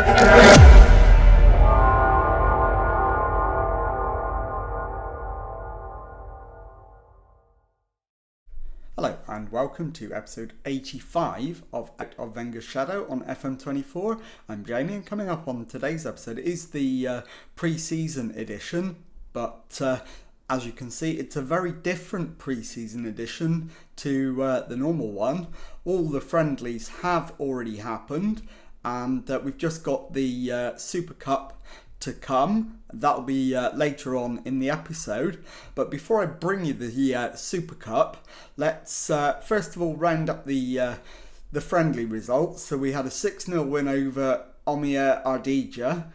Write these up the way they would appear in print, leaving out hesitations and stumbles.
Hello and welcome to episode 85 of Wenger'S Shadow on FM24. I'm Jamie, and coming up on today's episode is the pre-season edition, but as you can see, it's a very different pre-season edition to the normal one. All the friendlies have already happened, and we've just got the Super Cup to come. That'll be later on in the episode. But before I bring you the Super Cup, let's first of all round up the friendly results. So we had a 6-0 win over Omiya Ardija.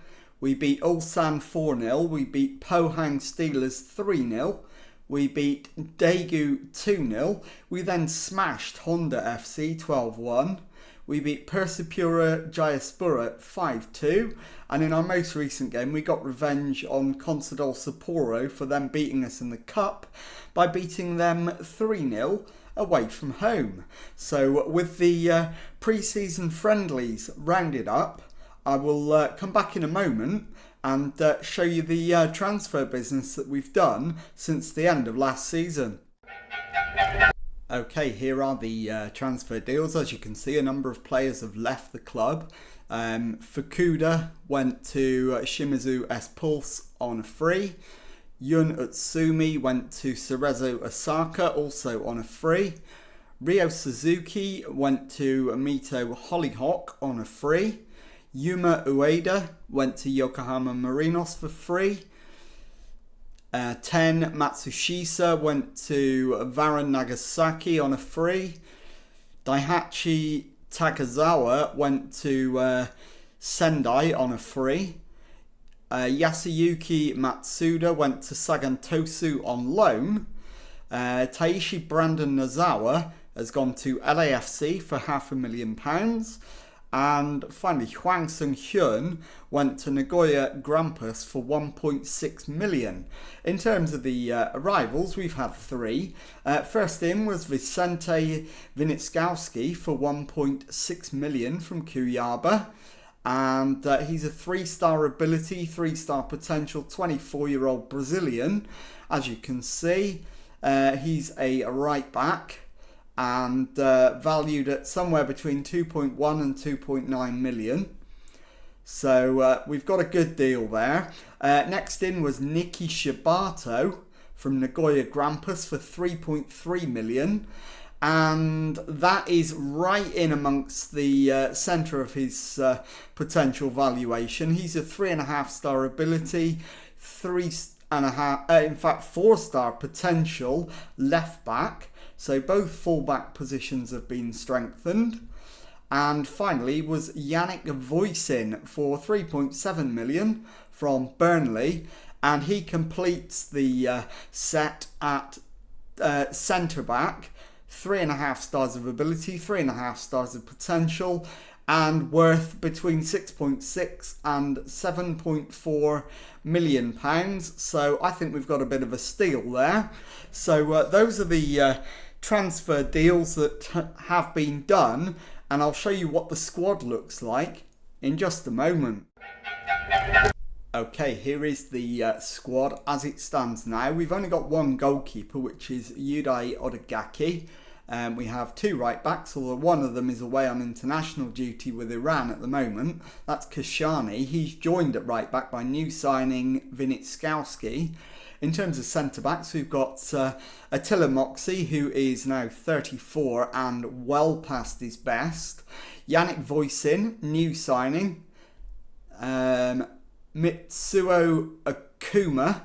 We beat Ulsan 4-0. We beat Pohang Steelers 3-0. We beat Daegu 2-0. We then smashed Honda FC 12-1. We beat Persipura Jayaspura 5-2, and in our most recent game we got revenge on Consadole Sapporo for them beating us in the Cup by beating them 3-0 away from home. So with the pre-season friendlies rounded up, I will come back in a moment and show you the transfer business that we've done since the end of last season. Okay, here are the transfer deals. As you can see, a number of players have left the club. Fukuda went to Shimizu S-Pulse on a free. Yun Utsumi went to Cerezo Osaka, also on a free. Ryo Suzuki went to Mito Hollyhock on a free. Yuma Ueda went to Yokohama Marinos for free. Ten Matsushisa went to Varan Nagasaki on a free. Daihachi Takazawa went to Sendai on a free. Yasuyuki Matsuda went to Sagan Tosu on loan. Taishi Brandon Nozawa has gone to LAFC for £500,000. And finally, Hwang Sung-hyun went to Nagoya Grampus for 1.6 million. In terms of the arrivals, we've had three. First in was Vicente Vinitskowski for 1.6 million from Kuyaba. And he's a 3-star ability, 3-star potential, 24-year-old Brazilian. As you can see, he's a right back, and valued at somewhere between 2.1 and 2.9 million. So we've got a good deal there. Next in was Niki Shibato from Nagoya Grampus for 3.3 million. And that is right in amongst the centre of his potential valuation. He's a 3.5-star ability, 4-star potential left back. So both full-back positions have been strengthened. And finally was Yannick Voisin for 3.7 million from Burnley. And he completes the set at centre-back. 3.5 stars of ability, 3.5 stars of potential, and worth between 6.6 and 7.4 million pounds. So I think we've got a bit of a steal there. So those are the transfer deals that have been done, and I'll show you what the squad looks like in just a moment. Okay, here is the squad as it stands now. We've only got one goalkeeper, which is Yudai Odagaki. We have two right backs, although one of them is away on international duty with Iran at the moment. That's Kashani. He's joined at right back by new signing Vinitskowski. In terms of centre-backs, we've got Attila Moxey, who is now 34 and well past his best. Yannick Voisin, new signing. Mitsuo Akuma.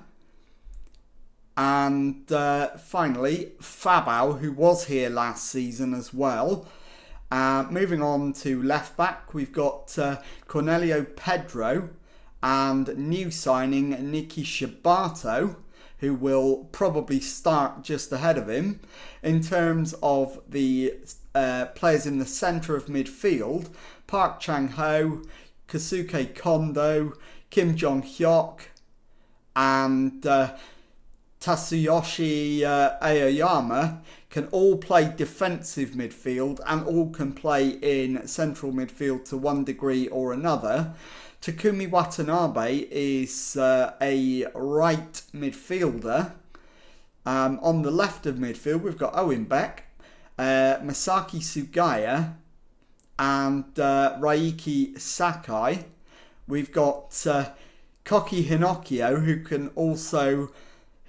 And finally, Fabao, who was here last season as well. Moving on to left-back, we've got Cornelio Pedro and new signing Niki Shibato, who will probably start just ahead of him. In terms of the players in the centre of midfield, Park Chang-ho, Kasuke Kondo, Kim Jong-hyuk, and Tatsuyoshi Aoyama can all play defensive midfield and all can play in central midfield to one degree or another. Takumi Watanabe is a right midfielder. On the left of midfield, we've got Owen Beck, Masaki Sugaya, and Raiki Sakai. We've got Koki Hinokio,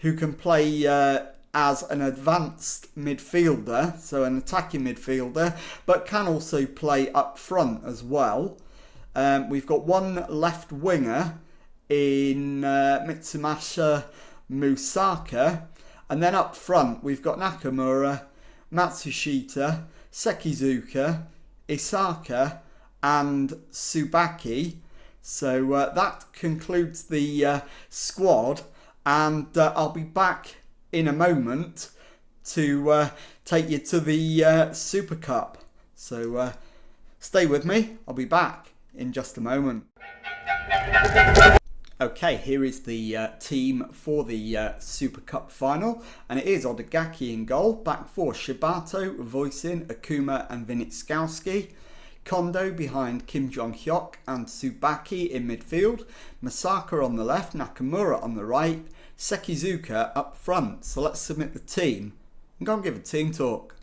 who can play as an advanced midfielder, so an attacking midfielder, but can also play up front as well. We've got one left winger in Mitsumasa Musaka, and then up front we've got Nakamura, Matsushita, Sekizuka, Isaka and Tsubaki. So that concludes the squad, and I'll be back in a moment to take you to the Super Cup. So stay with me, I'll be back in just a moment. Okay, here is the team for the Super Cup final, and it is Odagaki in goal, back four Shibato, Voisin, Akuma and Vinitskowski. Kondo behind Kim Jong-hyuk and Tsubaki in midfield, Masaka on the left, Nakamura on the right, Sekizuka up front. So let's submit the team and go and give a team talk.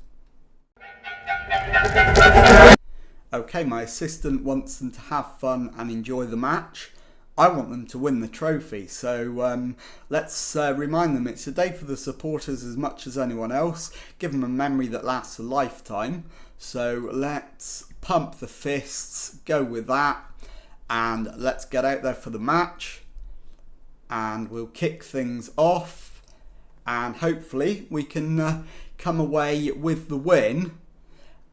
Okay, my assistant wants them to have fun and enjoy the match. I want them to win the trophy, so let's remind them it's a day for the supporters as much as anyone else. Give them a memory that lasts a lifetime. So let's pump the fists, go with that, and let's get out there for the match. And we'll kick things off, and hopefully we can come away with the win.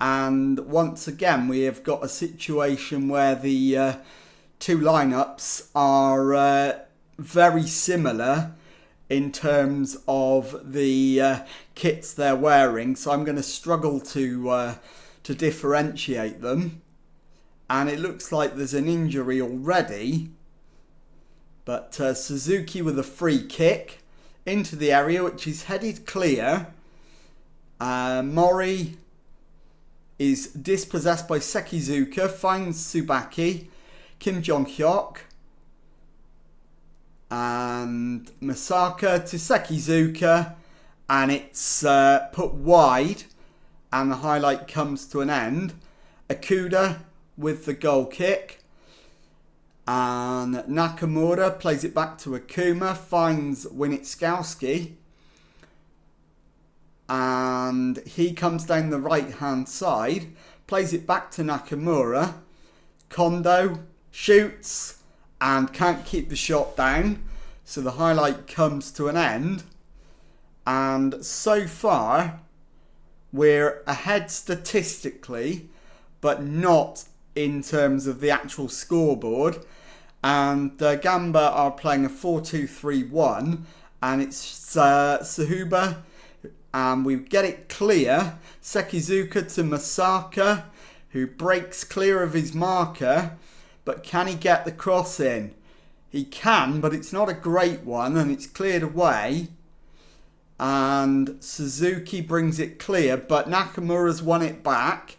And once again, we have got a situation where the two lineups are very similar in terms of the kits they're wearing, so I'm going to struggle to differentiate them. And it looks like there's an injury already, but Suzuki with a free kick into the area, which is headed clear. Mori is dispossessed by Sekizuka, finds Tsubaki, Kim Jong-hyuk, and Masaka to Sekizuka, and it's put wide, and the highlight comes to an end. Akuda with the goal kick, and Nakamura plays it back to Akuma, finds Winitskowski, and he comes down the right hand side, plays it back to Nakamura. Kondo shoots and can't keep the shot down, so the highlight comes to an end. And so far we're ahead statistically, but not in terms of the actual scoreboard. And Gamba are playing a 4-2-3-1, and it's Sahuba, and we get it clear. Sekizuka to Masaka, who breaks clear of his marker, but can he get the cross in? He can, but it's not a great one, and it's cleared away. And Suzuki brings it clear, but Nakamura's won it back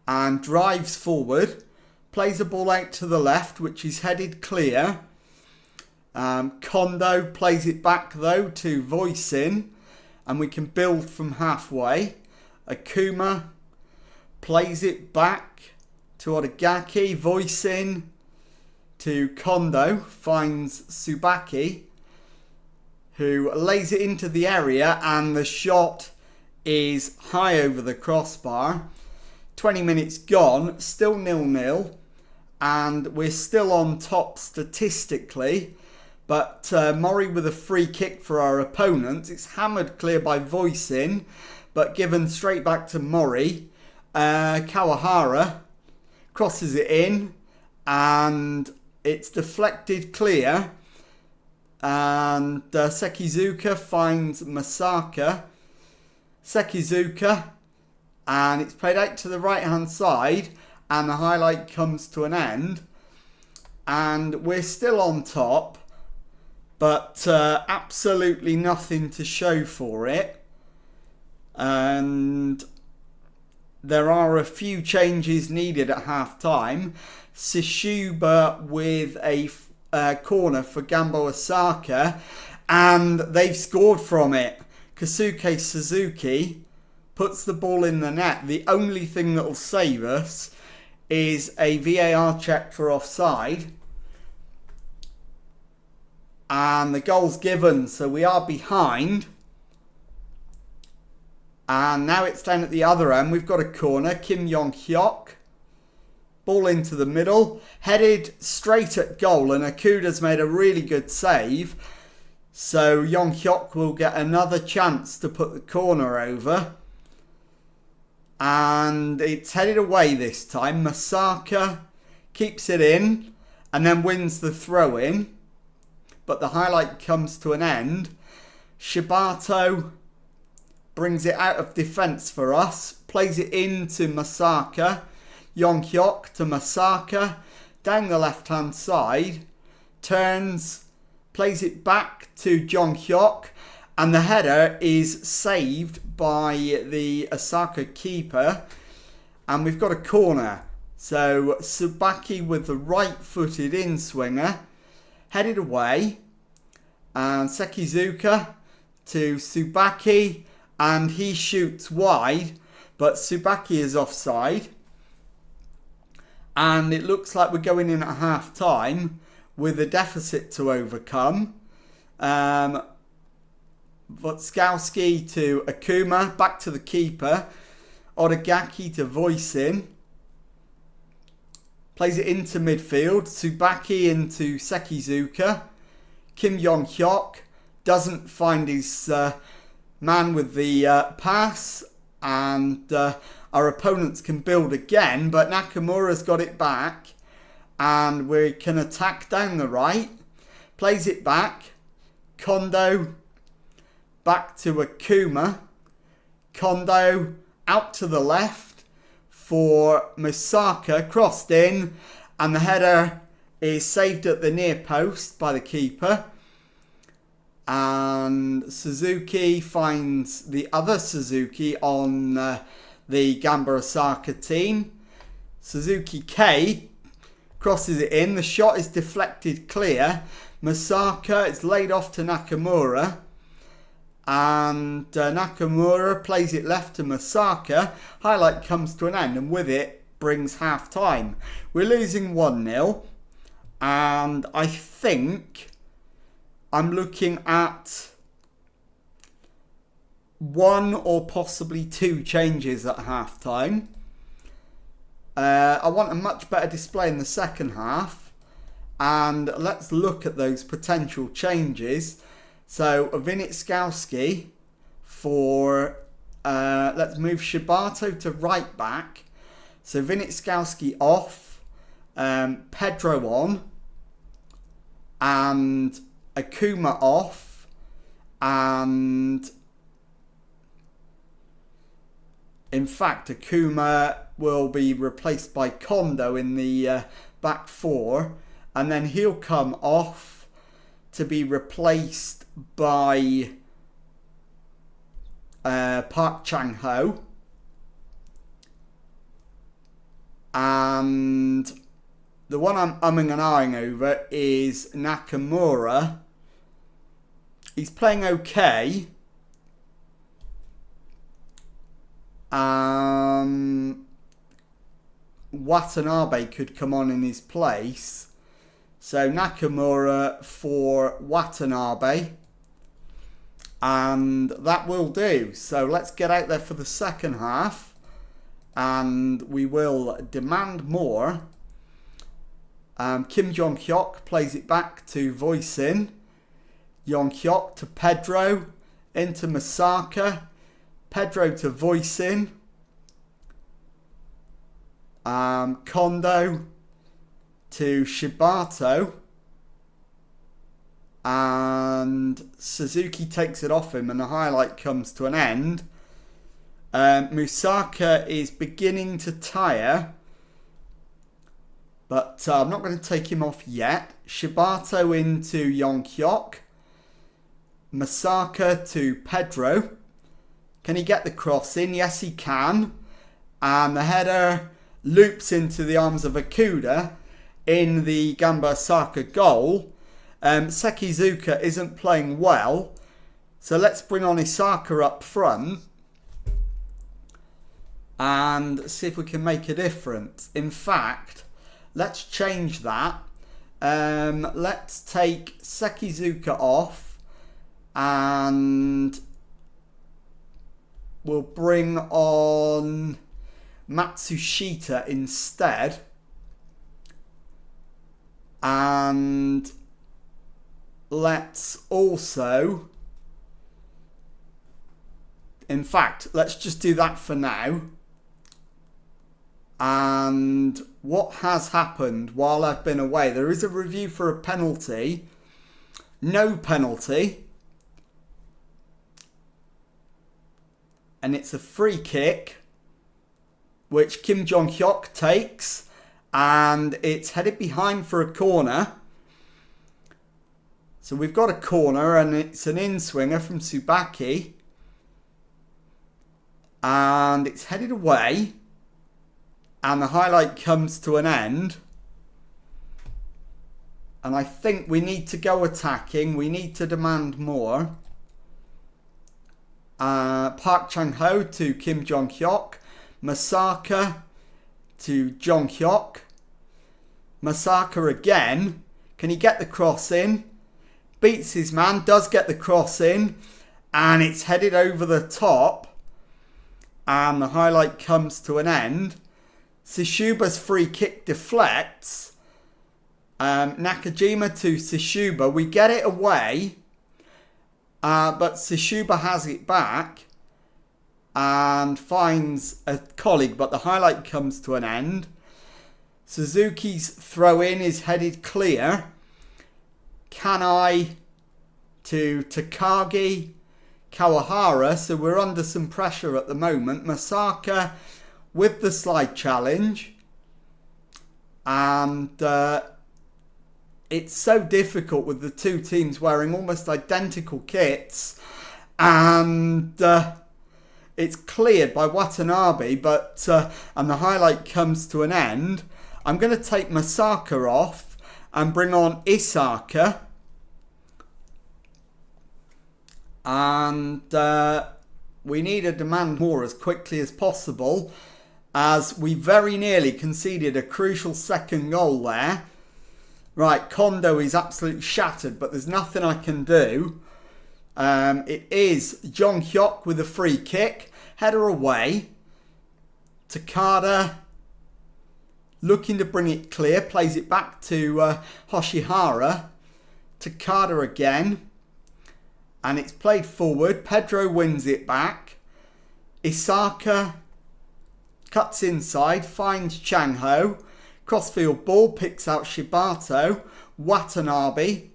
and drives forward, plays the ball out to the left, which is headed clear. Kondo plays it back though to Voisin, and we can build from halfway. Akuma plays it back to Odagaki, Voisin to Kondo, finds Tsubaki, who lays it into the area, and the shot is high over the crossbar. 20 minutes gone, still 0-0, and we're still on top statistically, but Mori with a free kick for our opponent. It's hammered clear by Voisin, but given straight back to Mori. Kawahara crosses it in, and it's deflected clear, and Sekizuka finds Masaka. Sekizuka, and it's played out to the right hand side, and the highlight comes to an end, and we're still on top. but absolutely nothing to show for it. And there are a few changes needed at half-time. Sishuba with a corner for Gambo Osaka, and they've scored from it. Kosuke Suzuki puts the ball in the net. The only thing that will save us is a VAR check for offside. And the goal's given, so we are behind. And now it's down at the other end. We've got a corner. Kim Yong-hyuk. Ball into the middle. Headed straight at goal. And Okuda's made a really good save. So Yong-hyuk will get another chance to put the corner over. And it's headed away this time. Masaka keeps it in. And then wins the throw-in. But the highlight comes to an end. Shibato brings it out of defence for us. Plays it into Masaka. Yong-hyuk to Masaka. Down the left-hand side. Turns. Plays it back to Jong-hyuk. And the header is saved by the Osaka keeper. And we've got a corner. So Tsubaki with the right-footed in-swinger. Headed away. And Sekizuka to Tsubaki. And he shoots wide, but Tsubaki is offside. And it looks like we're going in at half-time with a deficit to overcome. Wotskowski to Akuma, back to the keeper. Odagaki to Voisin. Plays it into midfield. Tsubaki into Sekizuka. Kim Yong-hyuk doesn't find his man with the pass, and our opponents can build again, but Nakamura's got it back and we can attack down the right. Plays it back. Kondo back to Akuma. Kondo out to the left for Masaka, crossed in, and the header is saved at the near post by the keeper. And Suzuki finds the other Suzuki on the Gamba Osaka team. Suzuki K crosses it in. The shot is deflected clear. Masaka is laid off to Nakamura. And Nakamura plays it left to Masaka. Highlight comes to an end, and with it brings half time. We're losing 1-0. And I think I'm looking at one or possibly two changes at half time. I want a much better display in the second half. And let's look at those potential changes. So Vinitskowski for, let's move Shibato to right back. So Vinitskowski off, Pedro on, and Akuma off, and in fact Akuma will be replaced by Kondo in the back four, and then he'll come off to be replaced by Park Chang-ho, and the one I'm umming and ahhing over is Nakamura. He's playing okay. Watanabe could come on in his place. So Nakamura for Watanabe. And that will do. So let's get out there for the second half. And we will demand more. Kim Jong-hyuk plays it back to Voisin. Yong-hyuk to Pedro. Into Masaka. Pedro to Voisin. Kondo to Shibato. And Suzuki takes it off him and the highlight comes to an end. Musaka is beginning to tire. But I'm not going to take him off yet. Shibato into Yong-hyuk. Masaka to Pedro. Can he get the cross in? Yes, he can. And the header loops into the arms of Okuda in the Gamba Osaka goal. Sekizuka isn't playing well. So let's bring on Isaka up front and see if we can make a difference. In fact, let's change that. Let's take Sekizuka off and we'll bring on Matsushita instead. And let's also, in fact, let's just do that for now. And what has happened while I've been away? There is a review for a penalty. No penalty. And it's a free kick, which Kim Jong-hyuk takes. And it's headed behind for a corner. So we've got a corner and it's an in-swinger from Tsubaki. And it's headed away. And the highlight comes to an end. And I think we need to go attacking. We need to demand more. Park Chang-ho to Kim Jong-hyuk. Masaka to Jong-hyuk. Masaka again. Can he get the cross in? Beats his man. Does get the cross in. And it's headed over the top. And the highlight comes to an end. Sishuba's free kick deflects. Nakajima to Sishuba. We get it away. But Sishuba has it back. And finds a colleague. But the highlight comes to an end. Suzuki's throw in is headed clear. Kanai to Takagi. Kawahara. So we're under some pressure at the moment. Masaka with the slide challenge. And it's so difficult with the two teams wearing almost identical kits. And it's cleared by Watanabe. But and the highlight comes to an end. I'm going to take Masaka off and bring on Isaka. And we need to demand more as quickly as possible, as we very nearly conceded a crucial second goal there. Right, Kondo is absolutely shattered, but there's nothing I can do. It is Jong-hyuk with a free kick. Header away. Takada looking to bring it clear. Plays it back to Hoshihara. Takada again. And it's played forward. Pedro wins it back. Isaka cuts inside. Finds Chang-ho. Crossfield ball. Picks out Shibato. Watanabe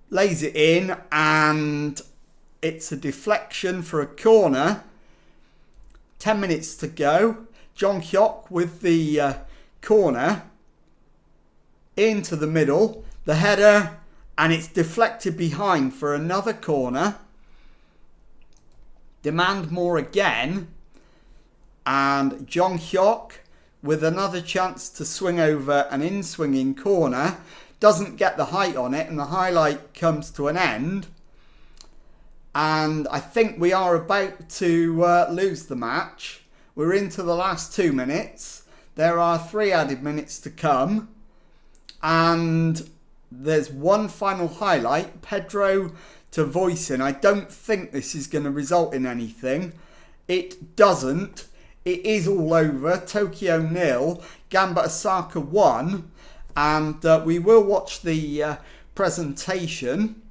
lays it in. And it's a deflection for a corner. 10 minutes to go. Jong-hyuk with the corner. Into the middle. The header. And it's deflected behind for another corner. Demand more again. And Jong-hyuk with another chance to swing over an in-swinging corner. Doesn't get the height on it and the highlight comes to an end. And I think we are about to lose the match. We're into the last 2 minutes. There are 3 added minutes to come. And there's one final highlight. Pedro to Voisin. I don't think this is going to result in anything. It doesn't. It is all over. Tokyo 0. Gamba Osaka 1. And we will watch the presentation.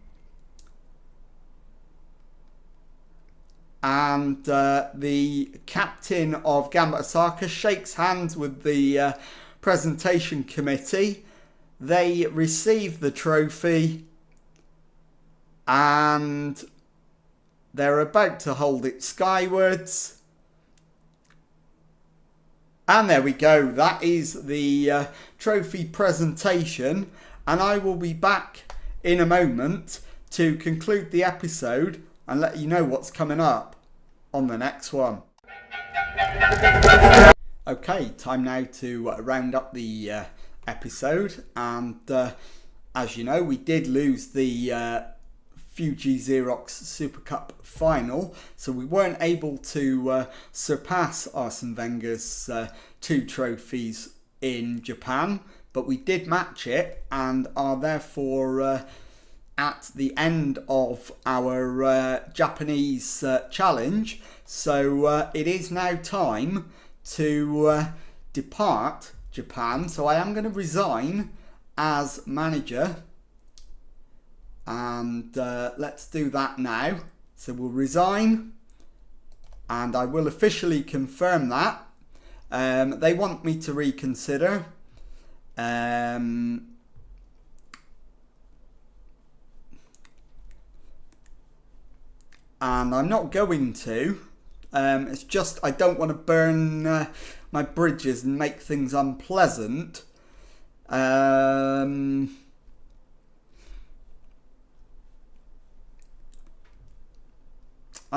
And the captain of Gamba Osaka shakes hands with the presentation committee. They receive the trophy and they're about to hold it skywards. And there we go. That is the trophy presentation. And I will be back in a moment to conclude the episode and let you know what's coming up on the next one. Okay, time now to round up the episode, and as you know, we did lose the Fuji Xerox Super Cup final, so we weren't able to surpass Arsene Wenger's 2 trophies in Japan, but we did match it and are therefore at the end of our Japanese challenge. So it is now time to depart Japan. So I am going to resign as manager, and let's do that now. So we'll resign, and I will officially confirm that. They want me to reconsider. And I'm not going to. It's just I don't want to burn my bridges and make things unpleasant. I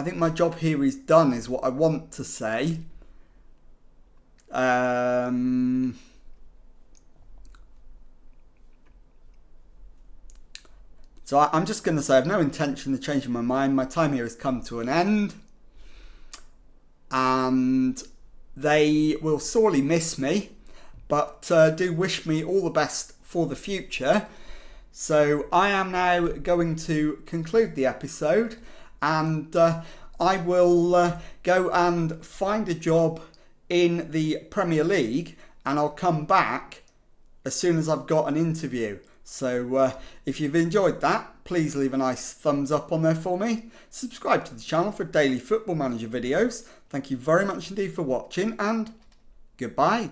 think my job here is done, is what I want to say. So I'm just going to say I have no intention of changing my mind. My time here has come to an end. And they will sorely miss me, but do wish me all the best for the future. So I am now going to conclude the episode, and I will go and find a job in the Premier League, and I'll come back as soon as I've got an interview. So if you've enjoyed that, please leave a nice thumbs up on there for me. Subscribe to the channel for daily Football Manager videos. Thank you very much indeed for watching, and goodbye.